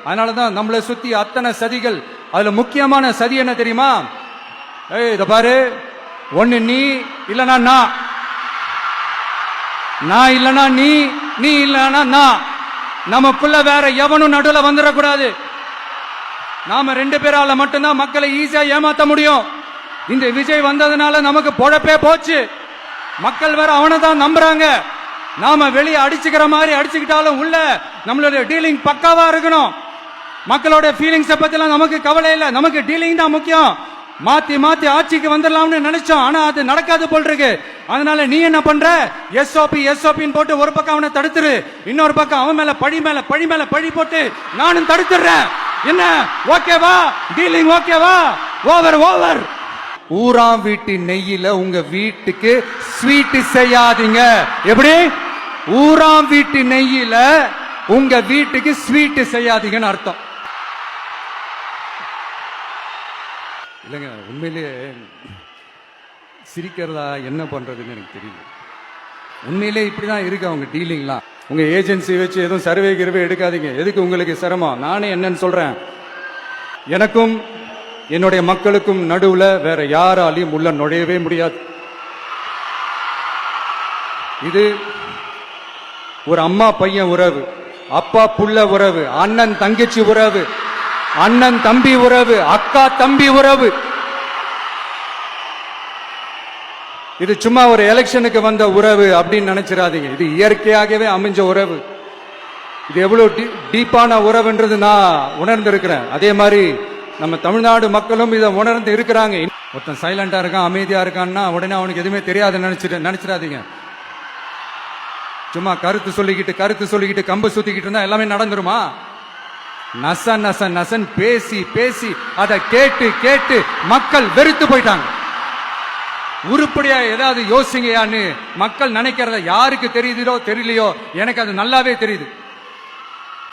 அதனாலதான் நம்மளை சுத்தி அத்தனை சதிகள். அதுல முக்கியமான சதி என்ன தெரியுமா? இத பாரு, ஒண்ணு நீ இல்லனா நான் இல்லனா நீ இல்லனா நான். நமக்குள்ள வேற எவனும் நடுவுல வந்துடக்கூடாது. நாம 2 பேரால மட்டும்தான் மக்களை ஈஸியா ஏமாத்த முடியும். இந்த விஜய் வந்ததுனால நமக்கு பொழப்பே போச்சு. மக்கள் வேற அவனை தான் நம்புறாங்க. நாம வெளியே அடிச்சுக்கிற மாதிரி அடிச்சுக்கிட்டாலும் உள்ள நம்மளுடைய டீலிங் பக்காவா இருக்கணும். மக்களோட ஃபீலிங்ஸ பத்திலாம் நமக்கு கவலை இல்லை. நமக்கு டீலிங் தான் முக்கியம். மாத்தி ஆட்சிக்கு வந்துடலாம்னு நினைச்சோம், ஆனா அது நடக்காது போல் இருக்கு. அதனால நீ என்ன பண்ற? எஸ்ஓபி போட்டு ஒரு பக்கம் அவனை தடுத்துரு, இன்னொரு பக்கம் அவன் மேல பழி போட்டு நானும் தடுத்துறேன். என்ன ஓகேவா? டீலிங் ஓகேவா? ஓவர். ஊராம் வீட்டு நெய்யில உங்க வீட்டுக்கு ஸ்வீட் செய்யாதீங்க. எப்படி? ஊராம் வீட்டு நெய்யில உங்க வீட்டுக்கு ஸ்வீட் செய்யாதீங்கன்னு அர்த்தம். இல்லைங்க, உண்மையிலேயே சிரிக்கிறதா என்ன பண்றதுன்னு எனக்கு தெரியல. உண்மையிலே இப்படிதான் இருக்கு அவங்க டீலிங்லாம். உங்க ஏஜென்சி வச்சு எதுவும் சர்வே எடுக்காதீங்க. எதுக்கு உங்களுக்கு சிரமம்? நானே என்னன்னு சொல்றேன். எனக்கும் என்னுடைய மக்களுக்கும் நடுவுல வேற யாராலையும் உள்ள நுழையவே முடியாது. இது ஒரு அம்மா பையன் உறவு, அப்பா புள்ள உறவு, அண்ணன் தங்கச்சி உறவு, அண்ணன் தம்பி உறவு, அக்கா தம்பி உறவு. இது சும்மா ஒரு எலெக்ஷனுக்கு வந்த உறவு அப்படின்னு நினைச்சிடாதீங்க. இது இயற்கையாகவே அமைஞ்ச உறவு. இது எவ்வளவு டீப்பான உறவுன்றது நான் உணர்ந்திருக்கிறேன். அதே மாதிரி நம்ம தமிழ்நாடு மக்களும் இதை உணர்ந்து இருக்கிறாங்க. ஒருத்தன் சைலண்டா இருக்கான், அமைதியா இருக்கான்னா உடனே அவனுக்கு எதுவுமே தெரியாது நினைச்சிடாதீங்க. சும்மா கருத்து சொல்லிக்கிட்டு கம்பு சுத்திக்கிட்டு இருந்தா எல்லாமே நடந்துருமா? நசன் பேசி அதை கேட்டு மக்கள் வெறுத்து போயிட்டாங்க. உருப்படியா ஏதாவது யோசிங்கயான்னு மக்கள் நினைக்கிறத யாருக்கு தெரியுதோ தெரியலையோ, எனக்கு அது நல்லாவே தெரியுது.